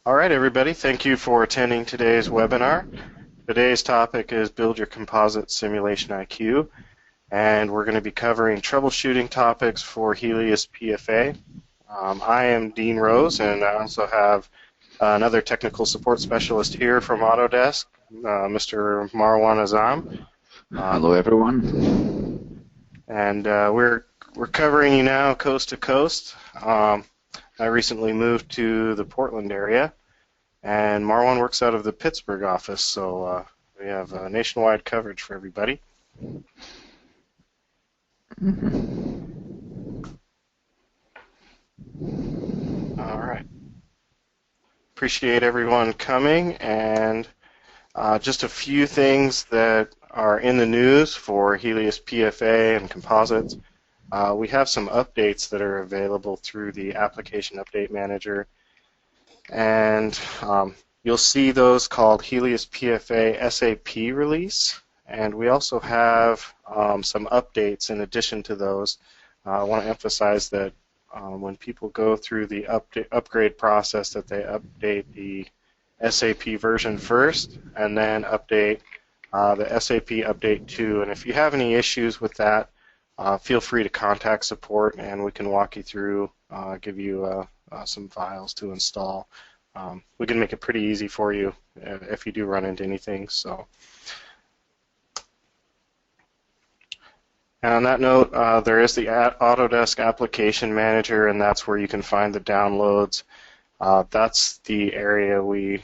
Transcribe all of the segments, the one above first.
All right, everybody, thank you for attending today's webinar. Today's topic is Build Your Composite Simulation IQ, and we're going to be covering troubleshooting topics for Helius PFA. I am Dean Rose, and I also have another technical support specialist here from Autodesk, Mr. Marwan Azzam. Hello, everyone. And we're covering you now coast to coast. I recently moved to the Portland area, and Marwan works out of the Pittsburgh office, so we have nationwide coverage for everybody. All right. Appreciate everyone coming, and just a few things that are in the news for Helius PFA and composites. We have some updates that are available through the Application Update Manager, and you'll see those called Helius PFA SAP release, and we also have some updates in addition to those. I want to emphasize that when people go through the upgrade process, that they update the SAP version first and then update the SAP Update 2. And if you have any issues with that, feel free to contact support, and we can walk you through, give you some files to install. We can make it pretty easy for you if you do run into anything. So, and on that note, there is the Autodesk Application Manager, and that's where you can find the downloads. That's the area we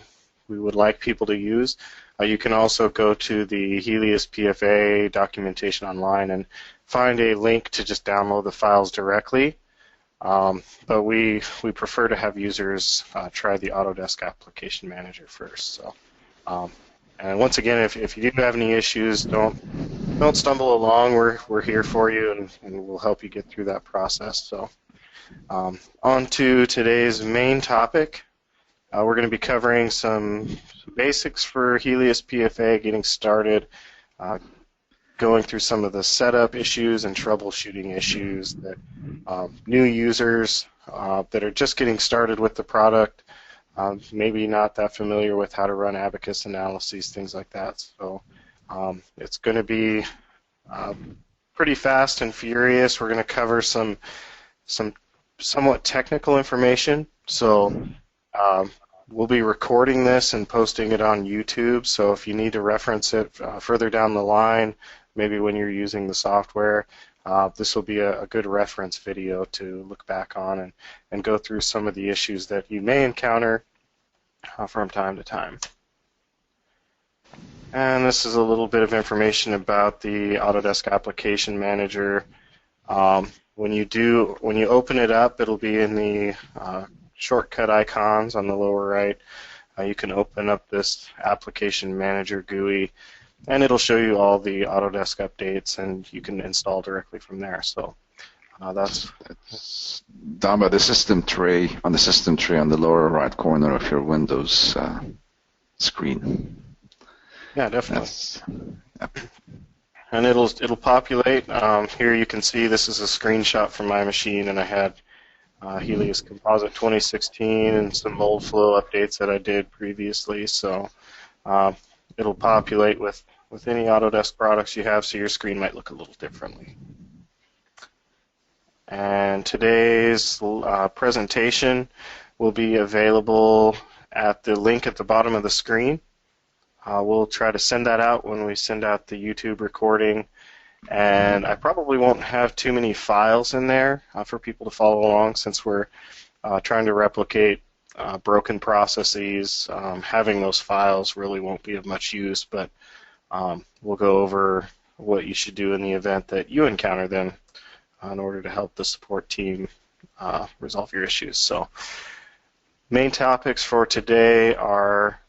would like people to use. You can also go to the Helius PFA documentation online and find a link to just download the files directly. But we prefer to have users try the Autodesk Application Manager first. So, and once again, if you do have any issues, don't stumble along. We're here for you, and we'll help you get through that process. So, on to today's main topic. We're going to be covering some basics for Helius PFA, getting started, going through some of the setup issues and troubleshooting issues that new users that are just getting started with the product, maybe not that familiar with how to run abaqus analyses, things like that. So it's going to be pretty fast and furious. We're going to cover some somewhat technical information. So we'll be recording this and posting it on YouTube, so if you need to reference it further down the line, maybe when you're using the software, this will be a good reference video to look back on and go through some of the issues that you may encounter from time to time. And this is a little bit of information about the Autodesk Application Manager. When you open it up, it'll be in the shortcut icons on the lower right. You can open up this Application Manager GUI, and it'll show you all the Autodesk updates, and you can install directly from there. So that's down by the system tray, on the lower right corner of your Windows screen. Yeah, definitely. Yep. And it'll populate. Here you can see this is a screenshot from my machine, and I had Helius Composite 2016 and some mold flow updates that I did previously. So it'll populate with any Autodesk products you have, so your screen might look a little differently. And today's presentation will be available at the link at the bottom of the screen. We'll try to send that out when we send out the YouTube recording. And I probably won't have too many files in there for people to follow along, since we're trying to replicate broken processes. Having those files really won't be of much use, but we'll go over what you should do in the event that you encounter them in order to help the support team resolve your issues. So, main topics for today are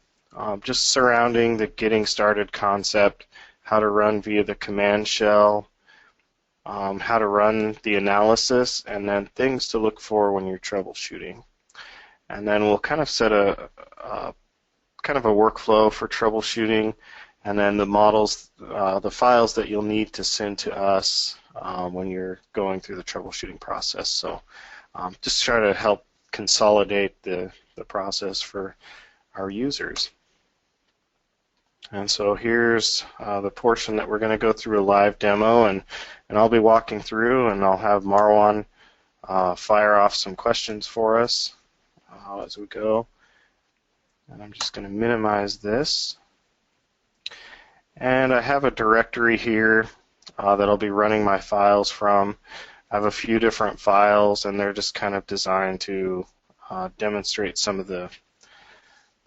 just surrounding the getting started concept, how to run via the command shell, how to run the analysis, and then things to look for when you're troubleshooting. And then we'll kind of set a workflow for troubleshooting, and then the models, the files that you'll need to send to us when you're going through the troubleshooting process. So just try to help consolidate the process for our users. And so here's the portion that we're going to go through a live demo, and I'll be walking through, and I'll have Marwan fire off some questions for us as we go. And I'm just going to minimize this. And I have a directory here that I'll be running my files from. I have a few different files, and they're just kind of designed to demonstrate some of the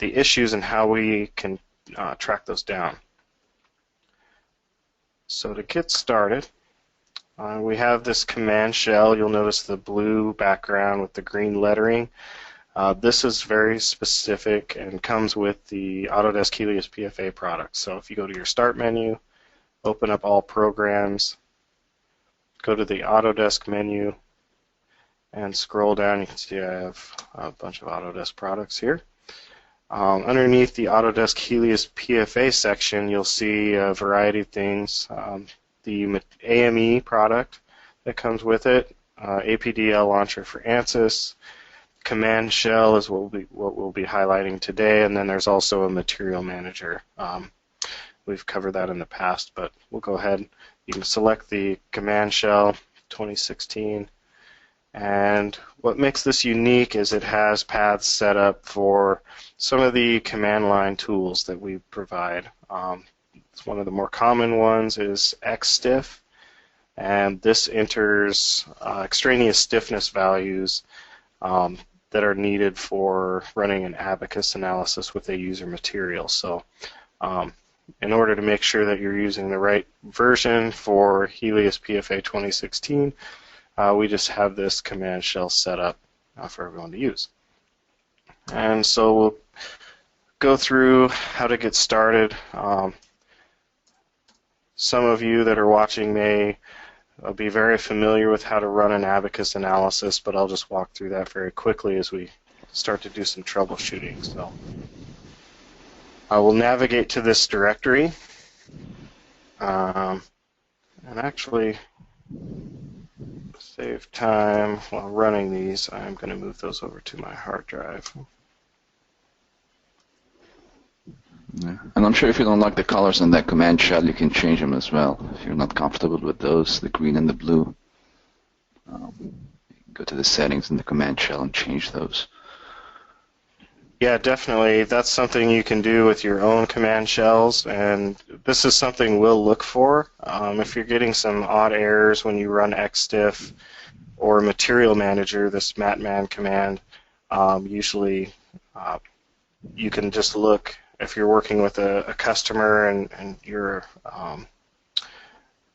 issues and how we can track those down. So to get started, we have this command shell. You'll notice the blue background with the green lettering. This is very specific and comes with the Autodesk Helius PFA product. So if you go to your Start menu, open up All Programs, go to the Autodesk menu, and scroll down. You can see I have a bunch of Autodesk products here. Underneath the Autodesk Helius PFA section, you'll see a variety of things. The AME product that comes with it, APDL launcher for ANSYS, command shell is what we'll be highlighting today, and then there's also a material manager. We've covered that in the past, but we'll go ahead. You can select the command shell 2016, and what makes this unique is it has paths set up for some of the command line tools that we provide. One of the more common ones is XStiff, and this enters extraneous stiffness values that are needed for running an abaqus analysis with a user material. So in order to make sure that you're using the right version for Helius PFA 2016, we just have this command shell set up for everyone to use. And so we'll go through how to get started. Some of you that are watching may be very familiar with how to run an abaqus analysis, but I'll just walk through that very quickly as we start to do some troubleshooting. So I will navigate to this directory, and actually save time while running these. I'm going to move those over to my hard drive. Yeah. And I'm sure if you don't like the colors in that command shell, you can change them as well. If you're not comfortable with those, the green and the blue, you can go to the settings in the command shell and change those. Yeah, definitely. That's something you can do with your own command shells, and this is something we'll look for. If you're getting some odd errors when you run XStiff or Material Manager, this matman command, usually you can just look. If you're working with a customer and you're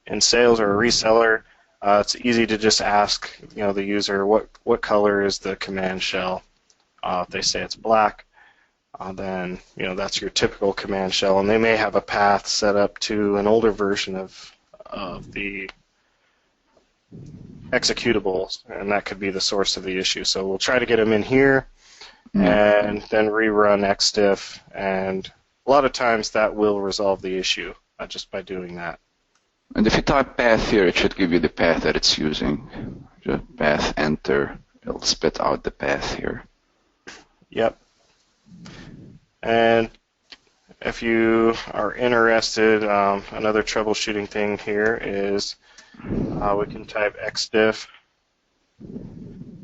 in sales or a reseller, it's easy to just ask the user what color is the command shell. If they say it's black, then that's your typical command shell, and they may have a path set up to an older version of the executables, and that could be the source of the issue. So we'll try to get them in here, and then rerun XStiff, and a lot of times that will resolve the issue just by doing that. And if you type path here, it should give you the path that it's using. Just path, enter, it'll spit out the path here. Yep. And if you are interested, another troubleshooting thing here is we can type XStiff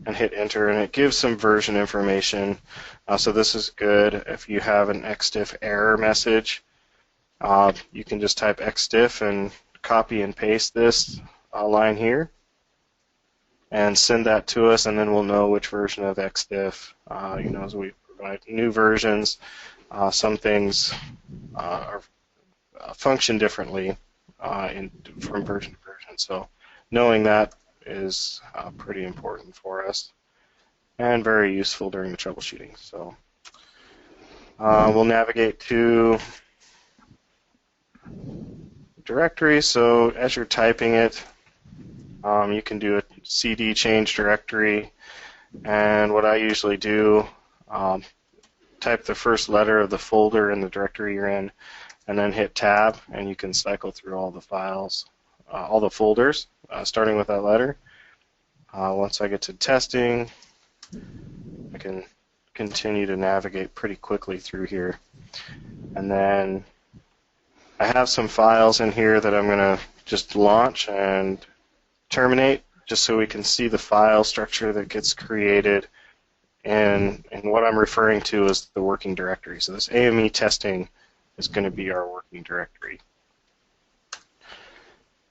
and hit enter, and it gives some version information. So this is good if you have an XStiff error message. You can just type XStiff and copy and paste this line here and send that to us, and then we'll know which version of XStiff. As we provide new versions, some things function differently from version to version. So knowing that is pretty important for us and very useful during the troubleshooting. So we'll navigate to directory. So as you're typing it, you can do a CD change directory, and what I usually do, type the first letter of the folder in the directory you're in, and then hit tab, and you can cycle through all the files, all the folders, starting with that letter. Once I get to testing, I can continue to navigate pretty quickly through here. And then I have some files in here that I'm going to just launch and terminate, just so we can see the file structure that gets created, and what I'm referring to as the working directory. So this AME testing is going to be our working directory.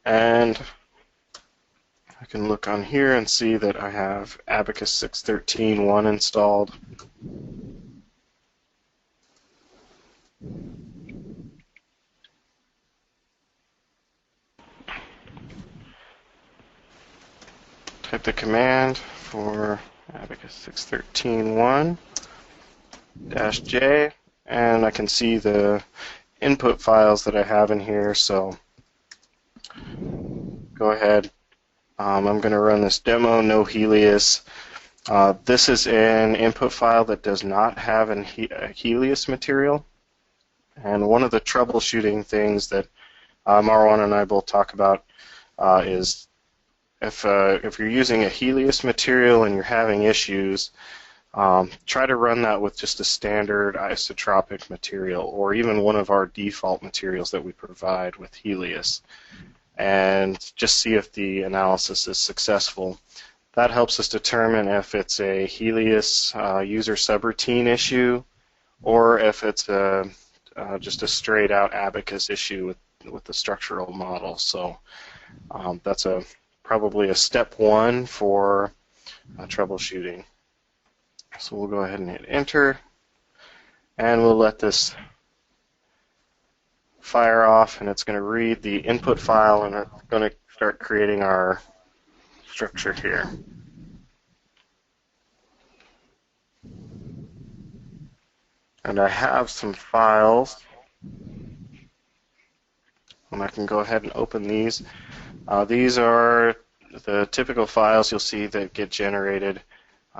And I can look on here and see that I have abaqus 6.13.1 installed. Type the command for abaqus 6.13.1-J, and I can see the input files that I have in here. So go ahead. I'm going to run this demo, no Helius. This is an input file that does not have a Helius material. And one of the troubleshooting things that Marwan and I both talk about is if you're using a Helius material and you're having issues, try to run that with just a standard isotropic material, or even one of our default materials that we provide with Helius, and just see if the analysis is successful. That helps us determine if it's a Helius user subroutine issue, or if it's just a straight out abaqus issue with the structural model. So that's probably a step one for troubleshooting. So we'll go ahead and hit enter, and we'll let this fire off, and it's going to read the input file, and it's going to start creating our structure here. And I have some files, and I can go ahead and open these. These are the typical files you'll see that get generated.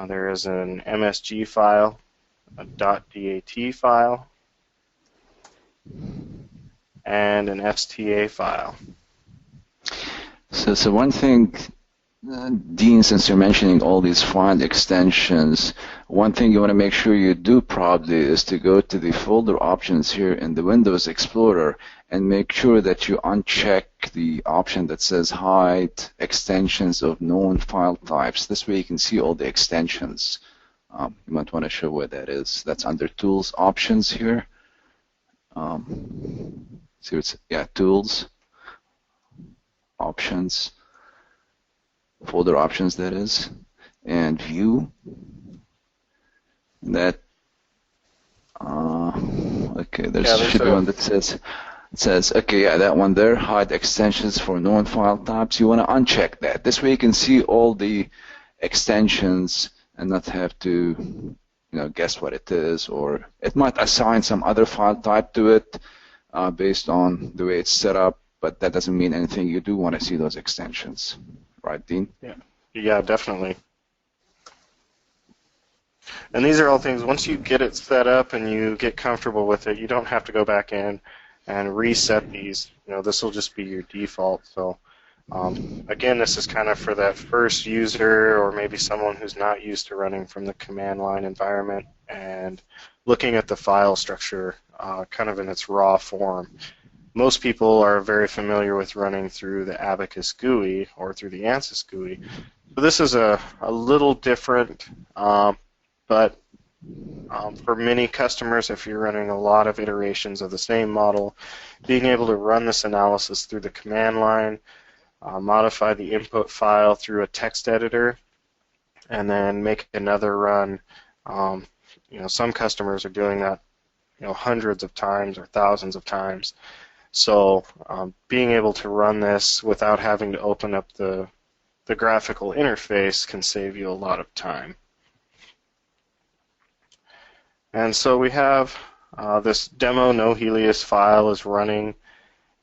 There is an MSG file, a .dat file, and an STA file. So one thing, Dean, since you're mentioning all these file extensions, one thing you want to make sure you do probably is to go to the folder options here in the Windows Explorer and make sure that you uncheck the option that says hide extensions of known file types. This way you can see all the extensions. You might want to show where that is. That's under Tools Options here. See, it's, yeah, Tools, Options, folder options, that is, and View. That okay, there should be one that says okay, yeah, that one there, hide extensions for known file types. You want to uncheck that. This way you can see all the extensions and not have to guess what it is, or it might assign some other file type to it based on the way it's set up, but that doesn't mean anything. You do want to see those extensions. Right, Dean? Yeah, definitely. And these are all things, once you get it set up and you get comfortable with it, you don't have to go back in and reset these. This will just be your default. So again, this is kind of for that first user, or maybe someone who's not used to running from the command line environment and looking at the file structure kind of in its raw form. Most people are very familiar with running through the abaqus GUI or through the ANSYS GUI. So this is a little different, but for many customers, if you're running a lot of iterations of the same model, being able to run this analysis through the command line, modify the input file through a text editor, and then make another run. Some customers are doing that hundreds of times or thousands of times. So being able to run this without having to open up the graphical interface can save you a lot of time. And so we have this demo no Helius file is running,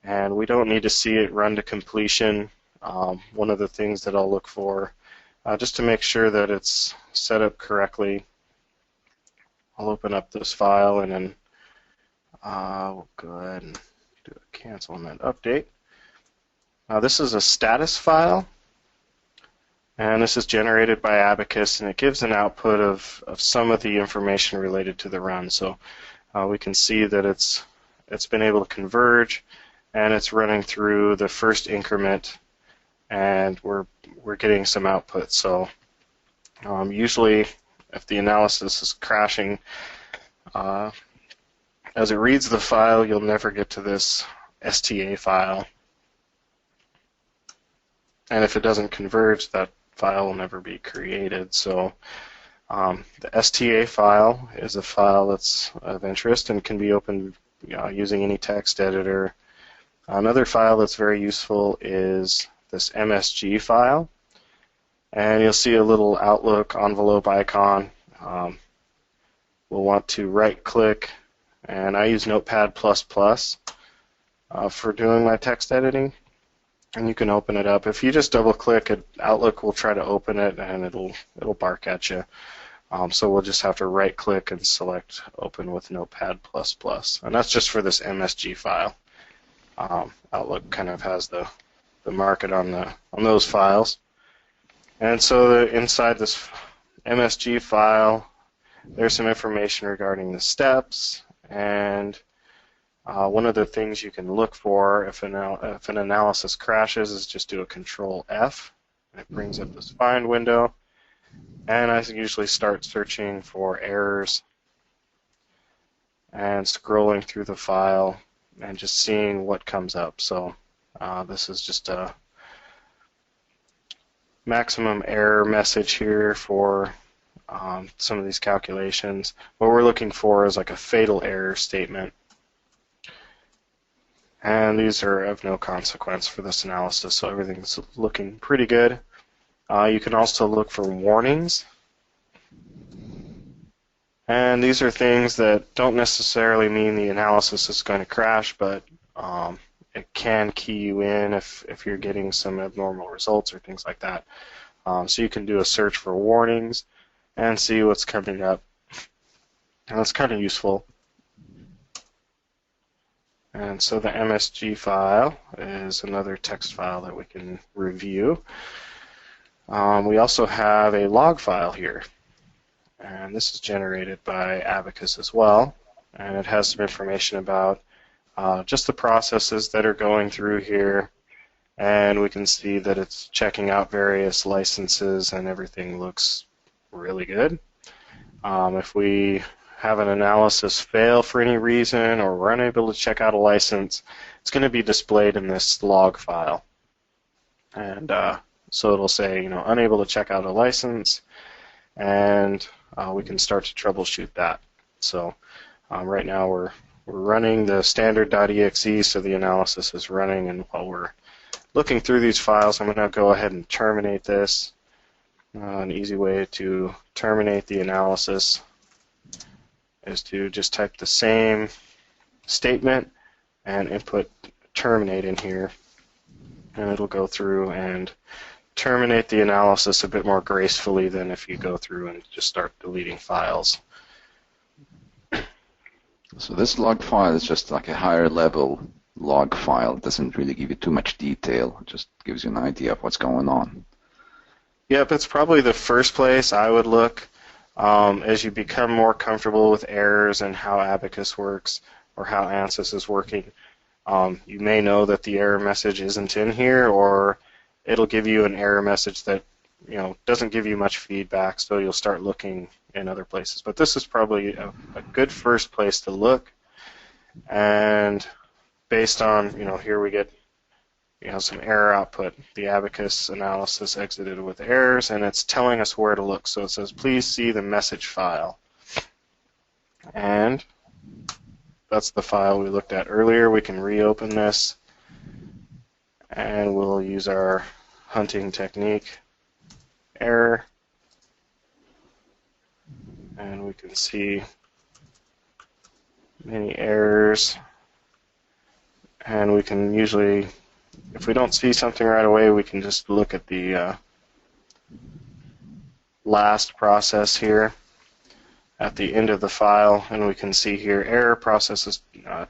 and we don't need to see it run to completion. One of the things that I'll look for, just to make sure that it's set up correctly, I'll open up this file, and then we'll go ahead and do a cancel on that update. This is a status file, And this is generated by Abaqus, and it gives an output of some of the information related to the run. So we can see that it's been able to converge, and it's running through the first increment, and we're getting some output. So usually, if the analysis is crashing, as it reads the file, you'll never get to this STA file. And if it doesn't converge, that file will never be created. So the STA file is a file that's of interest and can be opened using any text editor. Another file that's very useful is this MSG file. And you'll see a little Outlook envelope icon. We'll want to right-click, and I use Notepad++ for doing my text editing. And you can open it up. If you just double-click it, Outlook will try to open it, and it'll bark at you. So we'll just have to right-click and select Open with Notepad++. And that's just for this MSG file. Outlook kind of has the market on those files. And so inside this MSG file, there's some information regarding the steps, and one of the things you can look for if an analysis crashes is just do a Control F, and it brings up this Find window, and I usually start searching for errors and scrolling through the file and just seeing what comes up. So this is just a maximum error message here for some of these calculations. What we're looking for is like a fatal error statement. And these are of no consequence for this analysis, so everything's looking pretty good. You can also look for warnings. And these are things that don't necessarily mean the analysis is going to crash, but it can key you in if you're getting some abnormal results or things like that. So you can do a search for warnings and see what's coming up. And that's kind of useful. And so the MSG file is another text file that we can review. We also have a log file here. And this is generated by Abaqus as well. And it has some information about just the processes that are going through here. And we can see that it's checking out various licenses, and everything looks really good. If we have an analysis fail for any reason, or we're unable to check out a license, it's going to be displayed in this log file. And so it'll say, unable to check out a license, and we can start to troubleshoot that. So right now we're running the standard.exe, so the analysis is running, and while we're looking through these files, I'm going to go ahead and terminate this. An easy way to terminate the analysis is to just type the same statement and input terminate in here, and it'll go through and terminate the analysis a bit more gracefully than if you go through and just start deleting files. So this log file is just like a higher level log file. It doesn't really give you too much detail. It just gives you an idea of what's going on. Yep, it's probably the first place I would look. As you become more comfortable with errors and how Abaqus works or how ANSYS is working, you may know that the error message isn't in here, or it'll give you an error message that doesn't give you much feedback, so you'll start looking in other places. But this is probably a good first place to look. And based on, here we get some error output. The Abaqus analysis exited with errors, and it's telling us where to look. So it says, please see the message file. And that's the file we looked at earlier. We can reopen this, and we'll use our hunting technique error. And we can see many errors. And we can usually, if we don't see something right away, we can just look at the last process here at the end of the file, and we can see here error process is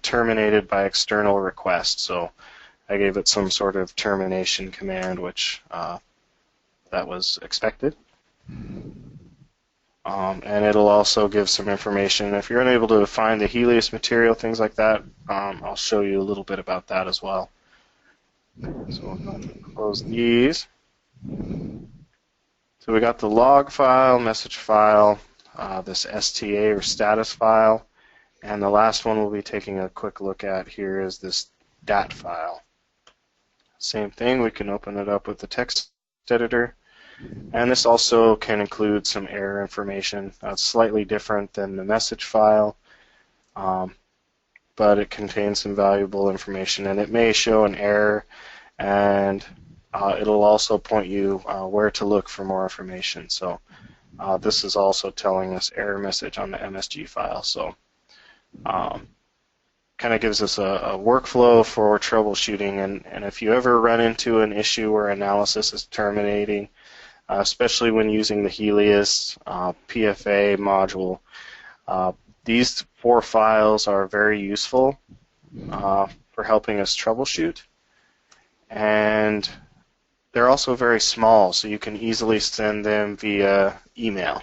terminated by external request. So I gave it some sort of termination command, which that was expected. And it'll also give some information. If you're unable to find the Helius material, things like that, I'll show you a little bit about that as well. So we'll go ahead and close these. So we got the log file, message file, this STA or status file, and the last one we'll be taking a quick look at here is this DAT file. Same thing, we can open it up with the text editor. And this also can include some error information. It's slightly different than the message file, but it contains some valuable information, and it may show an error, and it'll also point you where to look for more information. So this is also telling us error message on the MSG file. So kind of gives us a workflow for troubleshooting, and if you ever run into an issue where analysis is terminating, especially when using the Helius PFA module, these 4 files are very useful for helping us troubleshoot, and they're also very small, so you can easily send them via email.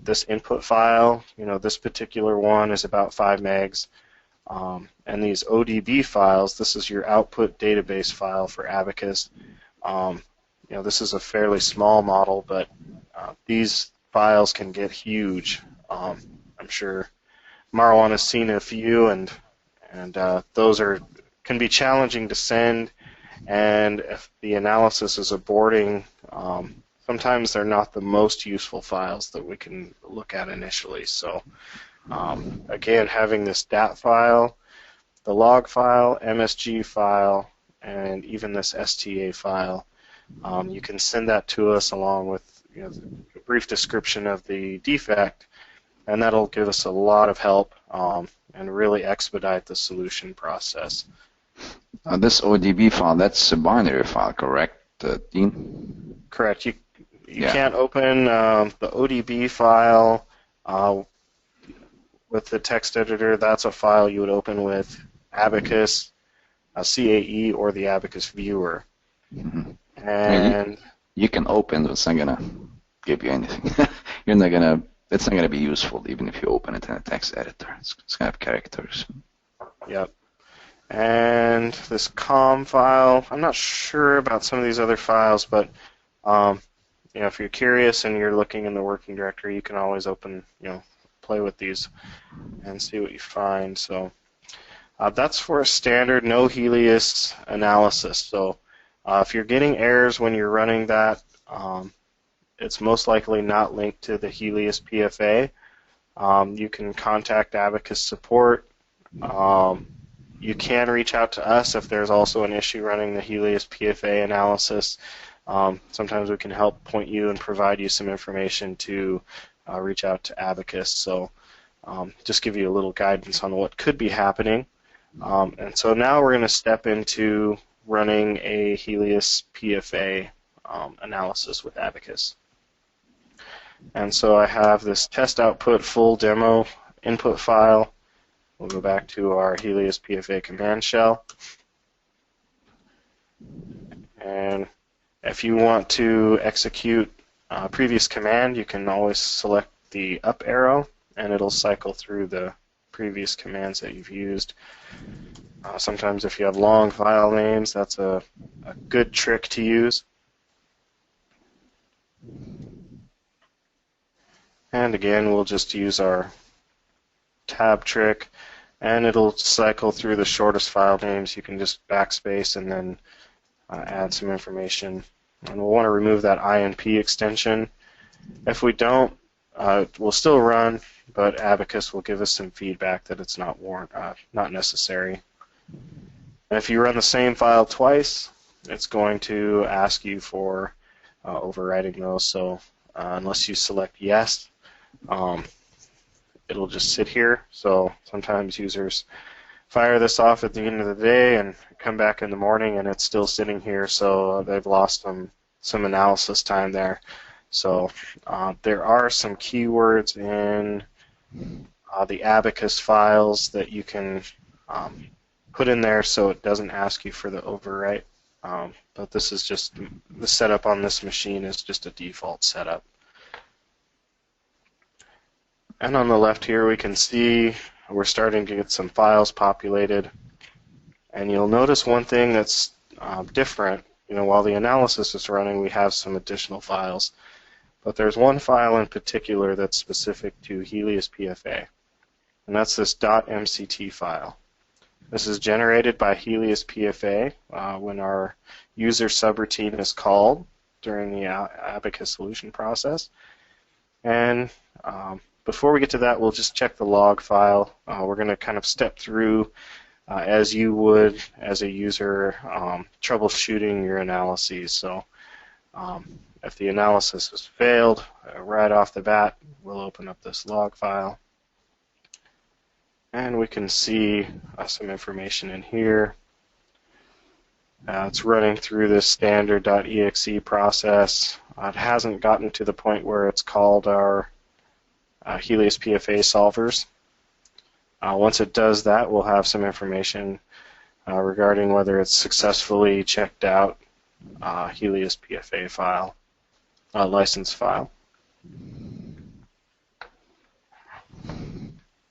This input file, this particular one is about 5 megs, and these ODB files, this is your output database file for abaqus. This is a fairly small model, but these files can get huge. I'm sure Marwan has seen a few, and those can be challenging to send. And if the analysis is aborting, sometimes they're not the most useful files that we can look at initially. So again, having this DAT file, the log file, MSG file, and even this STA file, you can send that to us along with a brief description of the defect, and that'll give us a lot of help and really expedite the solution process. This ODB file, that's a binary file, correct, Dean? Correct. You can't open the ODB file with the text editor. That's a file you would open with abaqus, CAE, or the abaqus viewer. Mm-hmm. And you can open, but it's not gonna give you anything. It's not gonna be useful even if you open it in a text editor. It's gonna have characters. Yep. And this COM file, I'm not sure about some of these other files, but if you're curious and you're looking in the working directory, you can always open, play with these and see what you find. So that's for a standard no Helius analysis. So if you're getting errors when you're running that, it's most likely not linked to the Helius PFA. You can contact abaqus support. You can reach out to us if there's also an issue running the Helius PFA analysis. Sometimes we can help point you and provide you some information to reach out to abaqus. So just give you a little guidance on what could be happening. And so now we're going to step into running a Helius PFA analysis with abaqus. And so I have this test output full demo input file. We'll go back to our Helius PFA command shell. And if you want to execute a previous command, you can always select the up arrow, and it'll cycle through the previous commands that you've used. Sometimes if you have long file names, that's a good trick to use. And again, we'll just use our tab trick, and it'll cycle through the shortest file names. You can just backspace and then add some information. And we'll want to remove that INP extension. If we don't, we'll still run, but abaqus will give us some feedback that it's not necessary. And if you run the same file twice, it's going to ask you for overwriting those. So unless you select yes, it'll just sit here. So sometimes users fire this off at the end of the day and come back in the morning and it's still sitting here, so they've lost some analysis time there. So there are some keywords in the abaqus files that you can put in there so it doesn't ask you for the overwrite. But this is just, the setup on this machine is just a default setup. And on the left here we can see we're starting to get some files populated. And you'll notice one thing that's different. While the analysis is running, we have some additional files. But there's one file in particular that's specific to Helius PFA, and that's this .mct file. This is generated by Helius PFA when our user subroutine is called during the abaqus solution process. And before we get to that, we'll just check the log file. We're going to kind of step through as you would as a user troubleshooting your analyses. So if the analysis has failed, right off the bat, we'll open up this log file. And we can see some information in here. It's running through this standard.exe process. It hasn't gotten to the point where it's called our Helius PFA solvers. Once it does that, we'll have some information regarding whether it's successfully checked out Helius PFA file, license file.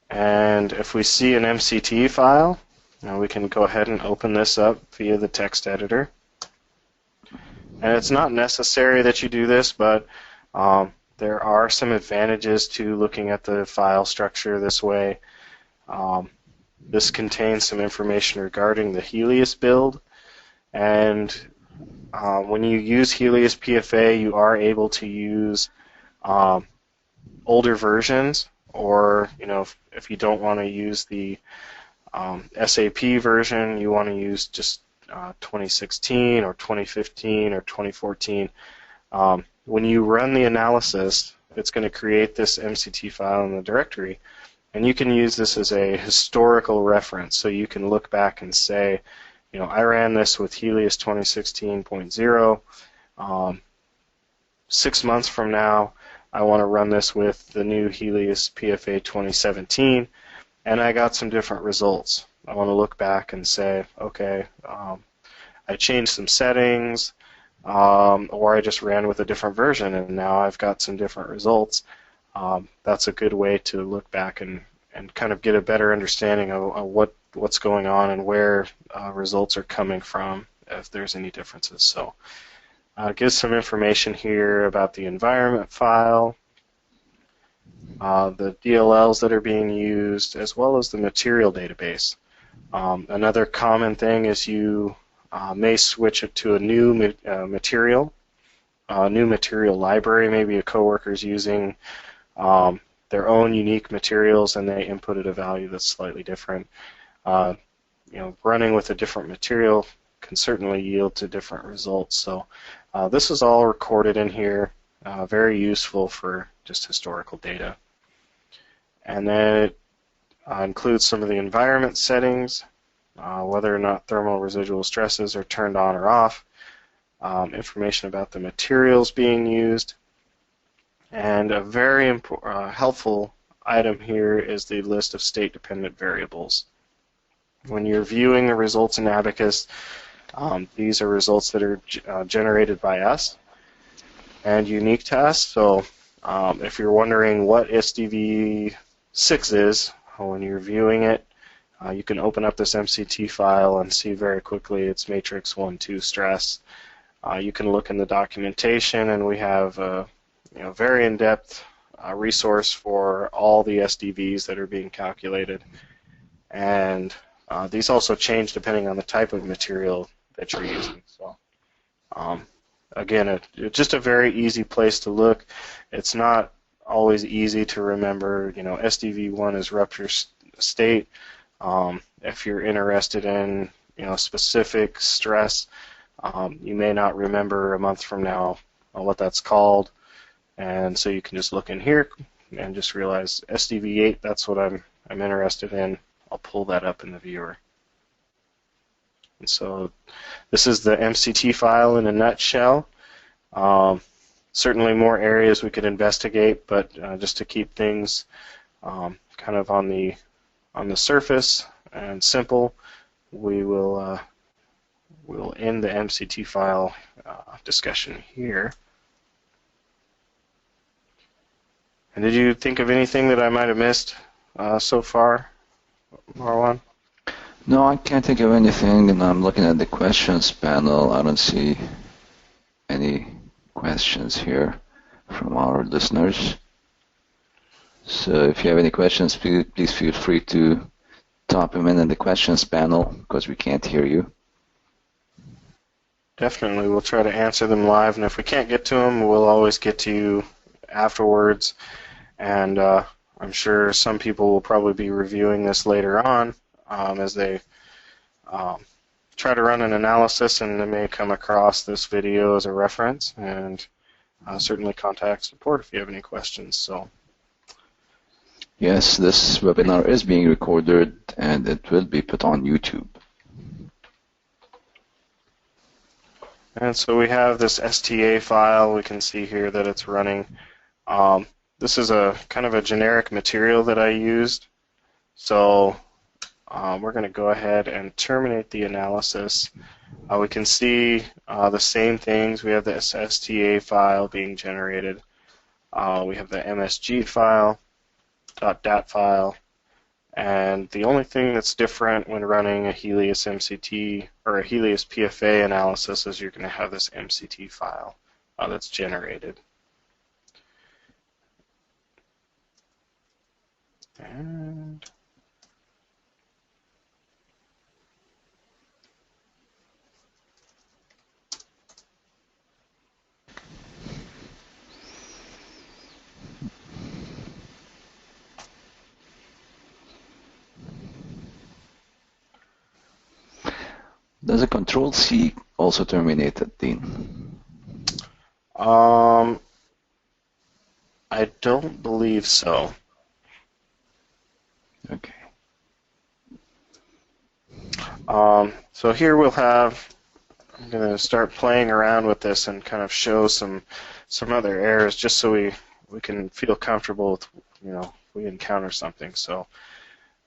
And if we see an MCT file, we can go ahead and open this up via the text editor. And it's not necessary that you do this, but there are some advantages to looking at the file structure this way. This contains some information regarding the Helius build, and when you use Helius PFA, you are able to use older versions, or if you don't want to use the SAP version, you want to use just 2016 or 2015 or 2014. When you run the analysis, it's going to create this MCT file in the directory, and you can use this as a historical reference. So you can look back and say, I ran this with Helius 2016.0. 6 months from now, I want to run this with the new Helius PFA 2017, and I got some different results. I want to look back and say, okay, I changed some settings, or I just ran with a different version, and now I've got some different results. That's a good way to look back and kind of get a better understanding of what's going on and where results are coming from, if there's any differences. So it gives some information here about the environment file, the DLLs that are being used, as well as the material database. Another common thing is you may switch it to a new material library. Maybe a coworker is using their own unique materials, and they inputted a value that's slightly different. Running with a different material can certainly yield to different results. So this is all recorded in here, very useful for just historical data. And then it includes some of the environment settings, whether or not thermal residual stresses are turned on or off, information about the materials being used, and a very helpful item here is the list of state-dependent variables. When you're viewing the results in abaqus, these are results that are generated by us and unique to us. So if you're wondering what SDV6 is, when you're viewing it, you can open up this MCT file and see very quickly it's matrix 1-2 stress. You can look in the documentation, and we have a very in-depth resource for all the SDVs that are being calculated. And these also change depending on the type of material that you're using. So again, just a very easy place to look. It's not always easy to remember. SDV1 is rupture state. If you're interested in specific stress, you may not remember a month from now what that's called, and so you can just look in here and just realize SDV8, that's what I'm interested in. I'll pull that up in the viewer. And so this is the MCT file in a nutshell. Certainly more areas we could investigate, but just to keep things kind of on the surface and simple, we will we'll end the MCT file discussion here. And did you think of anything that I might have missed so far, Marwan? No, I can't think of anything, and I'm looking at the questions panel. I don't see any questions here from our listeners. So if you have any questions, please feel free to type them in the questions panel, because we can't hear you. Definitely, we'll try to answer them live, and if we can't get to them, we'll always get to you afterwards. And I'm sure some people will probably be reviewing this later on as they try to run an analysis, and they may come across this video as a reference, and certainly contact support if you have any questions. So. Yes, this webinar is being recorded, and it will be put on YouTube. And so we have this STA file. We can see here that it's running. This is a kind of a generic material that I used. So we're going to go ahead and terminate the analysis. We can see the same things. We have the STA file being generated. We have the MSG file, .dat file, and the only thing that's different when running a Helius MCT or a Helius PFA analysis is you're going to have this MCT file that's generated. And Does a Control-C also terminate it, Dean? I don't believe so. Okay. So here we'll have, I'm going to start playing around with this and kind of show some other errors just so we can feel comfortable with, if we encounter something. So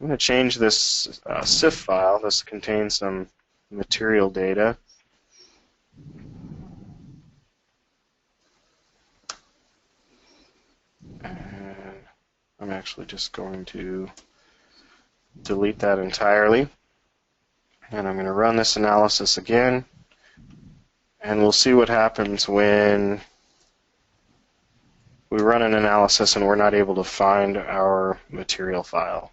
I'm going to change this SIF file. This contains some material data. And I'm actually just going to delete that entirely. And I'm going to run this analysis again. And we'll see what happens when we run an analysis and we're not able to find our material file.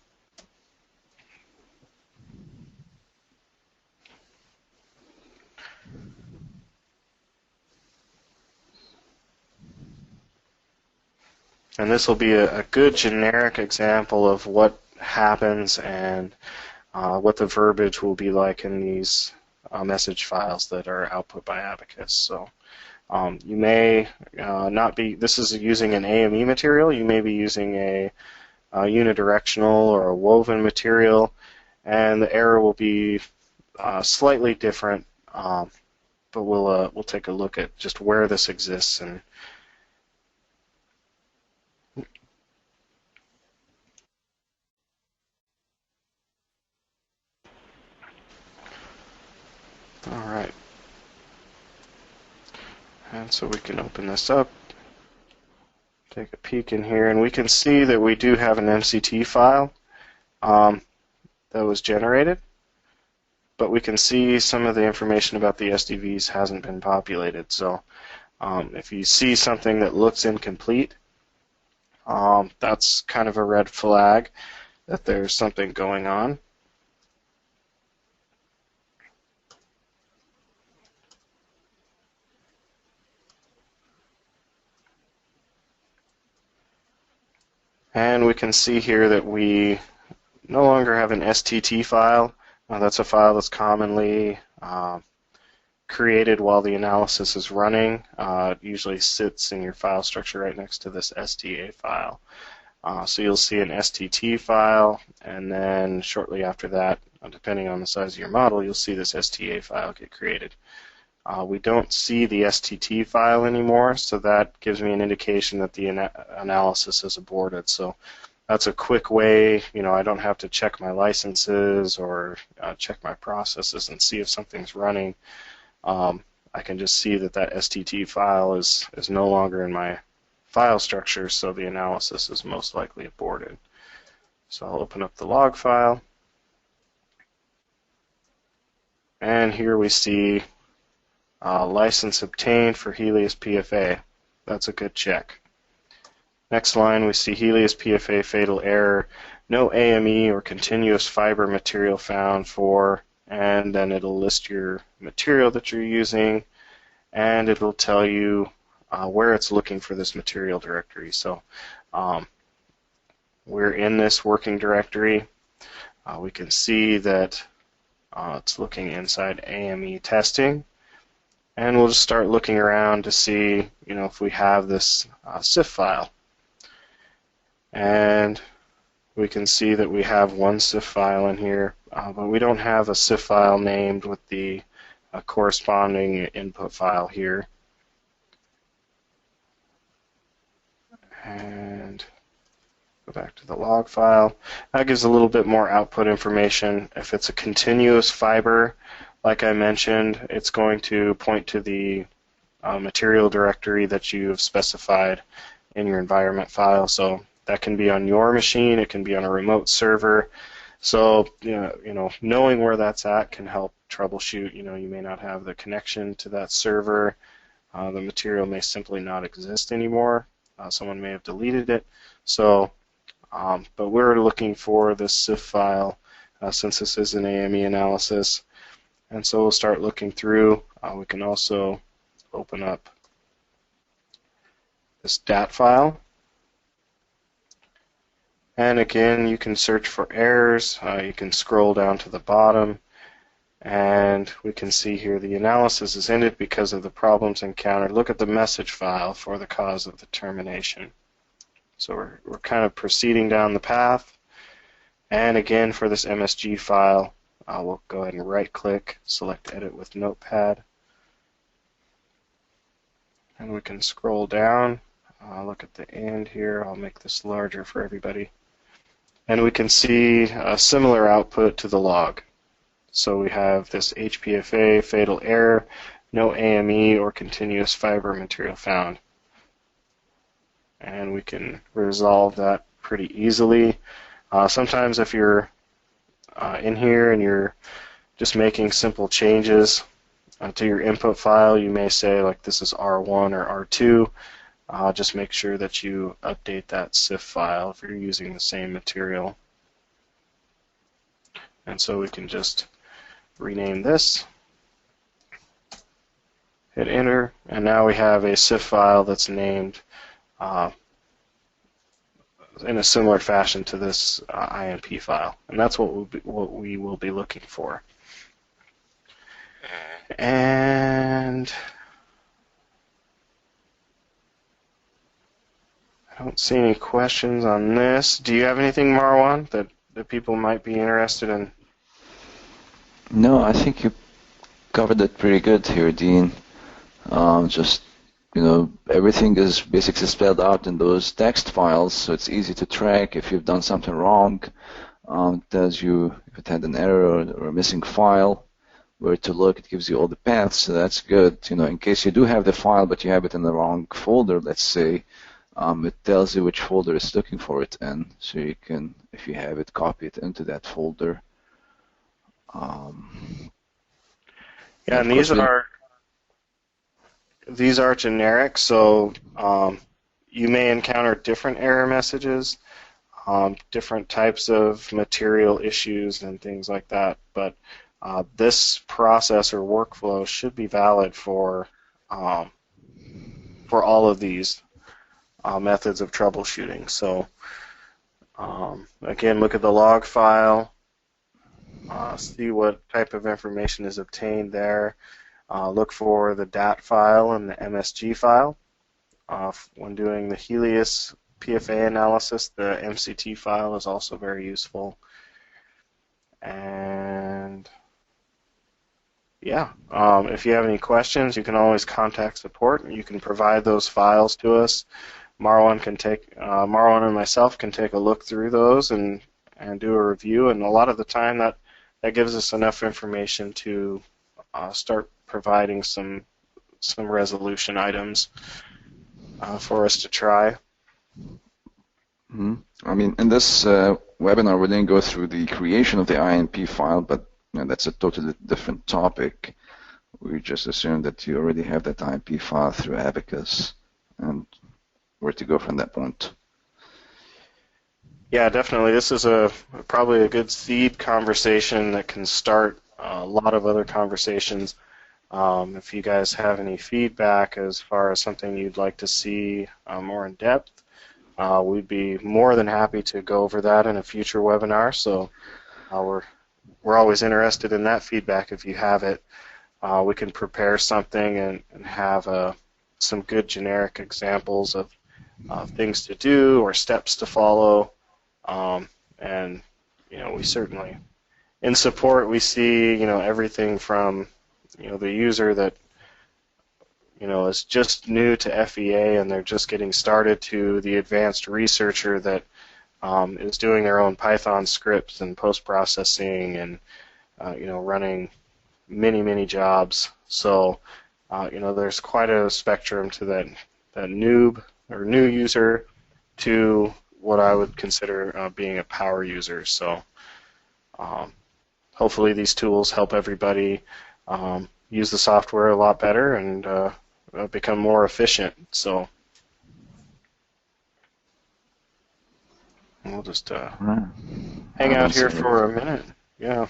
And this will be a good generic example of what happens and what the verbiage will be like in these message files that are output by abaqus. So you may not be, this is using an AME material, you may be using a unidirectional or a woven material, and the error will be slightly different, but we'll take a look at just where this exists. And all right. And so we can open this up, take a peek in here, and we can see that we do have an MCT file that was generated, but we can see some of the information about the SDVs hasn't been populated. So if you see something that looks incomplete, that's kind of a red flag that there's something going on. And we can see here that we no longer have an STT file. That's a file that's commonly created while the analysis is running. It usually sits in your file structure right next to this STA file. So you'll see an STT file, and then shortly after that, depending on the size of your model, you'll see this STA file get created. We don't see the STT file anymore, so that gives me an indication that the analysis is aborted. So that's a quick way. I don't have to check my licenses or check my processes and see if something's running. I can just see that that STT file is no longer in my file structure, so the analysis is most likely aborted. So I'll open up the log file, and here we see license obtained for Helius PFA. That's a good check. Next line, we see Helius PFA fatal error, no AME or continuous fiber material found for, and then it'll list your material that you're using, and it will tell you where it's looking for this material directory. So we're in this working directory. We can see that it's looking inside AME testing, and we'll just start looking around to see, if we have this SIF file. And we can see that we have one SIF file in here, but we don't have a SIF file named with the corresponding input file here. And go back to the log file. That gives a little bit more output information. If it's a continuous fiber, like I mentioned, it's going to point to the material directory that you've specified in your environment file. So that can be on your machine, it can be on a remote server. So, knowing where that's at can help troubleshoot. You may not have the connection to that server. The material may simply not exist anymore. Someone may have deleted it. So, but we're looking for this SIF file since this is an AME analysis. And so we'll start looking through. We can also open up this DAT file. And again, you can search for errors. You can scroll down to the bottom, and we can see here the analysis is ended because of the problems encountered. Look at the message file for the cause of the termination. So we're kind of proceeding down the path. And again, for this MSG file, we'll go ahead and right-click, select Edit with Notepad, and we can scroll down. Look at the end here. I'll make this larger for everybody. And we can see a similar output to the log. So we have this HPFA fatal error, no AME or continuous fiber material found. And we can resolve that pretty easily. Sometimes if you're in here and you're just making simple changes to your input file, you may say like this is R1 or R2. Just make sure that you update that SIF file if you're using the same material. And so we can just rename this, hit enter, and now we have a SIF file that's named in a similar fashion to this INP file. And that's what we will be looking for. And I don't see any questions on this. Do you have anything, Marwan, that people might be interested in? No, I think you covered it pretty good here, Dean. Just, everything is basically spelled out in those text files, so it's easy to track if you've done something wrong. It tells you if it had an error or a missing file, where to look. It gives you all the paths, so that's good. In case you do have the file, but you have it in the wrong folder, let's say, it tells you which folder it's looking for it in, so you can, if you have it, copy it into that folder. Yeah, and these are generic, so you may encounter different error messages, different types of material issues and things like that, but this process or workflow should be valid for all of these methods of troubleshooting. So again, look at the log file, see what type of information is obtained there. Look for the DAT file and the MSG file. When doing the Helius PFA analysis, the MCT file is also very useful. And yeah, if you have any questions, you can always contact support. You can provide those files to us. Marwan and myself can take a look through those and do a review. And a lot of the time that gives us enough information to start providing some resolution items for us to try. Mm-hmm. I mean, in this webinar, we didn't go through the creation of the INP file, but that's a totally different topic. We just assumed that you already have that INP file through abaqus, and where to go from that point. Yeah, definitely. This is probably a good seed conversation that can start a lot of other conversations. If you guys have any feedback as far as something you'd like to see more in depth, we'd be more than happy to go over that in a future webinar. So we're always interested in that feedback. If you have it, we can prepare something and have some good generic examples of things to do or steps to follow. And we certainly, in support, we see everything from the user that is just new to FEA and they're just getting started to the advanced researcher that is doing their own Python scripts and post-processing and running many jobs. So there's quite a spectrum to that noob or new user to what I would consider being a power user. So hopefully these tools help everybody use the software a lot better and become more efficient. So we'll just hang out here for a minute. Yeah.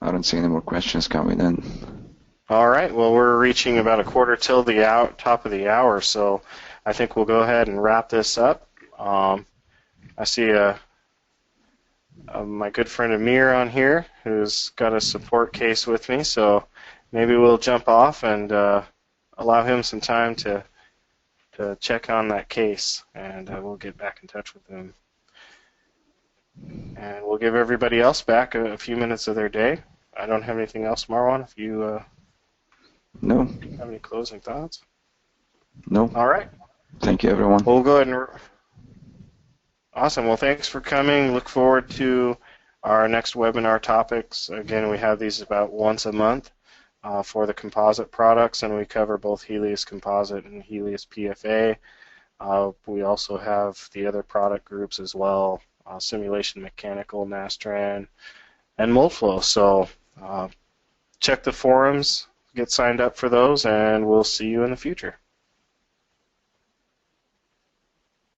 I don't see any more questions coming in. All right. Well, we're reaching about a quarter till the top of the hour, so I think we'll go ahead and wrap this up. I see my good friend Amir on here, who's got a support case with me, so maybe we'll jump off and allow him some time to check on that case, and we'll get back in touch with him. And we'll give everybody else back a few minutes of their day. I don't have anything else, Marwan, if you No. have any closing thoughts. No. All right. Thank you, everyone. We'll go ahead and... Awesome. Well, thanks for coming. Look forward to our next webinar topics. Again, we have these about once a month for the composite products, and we cover both Helius Composite and Helius PFA. We also have the other product groups as well, Simulation Mechanical, Nastran, and Moldflow. So check the forums, get signed up for those, and we'll see you in the future.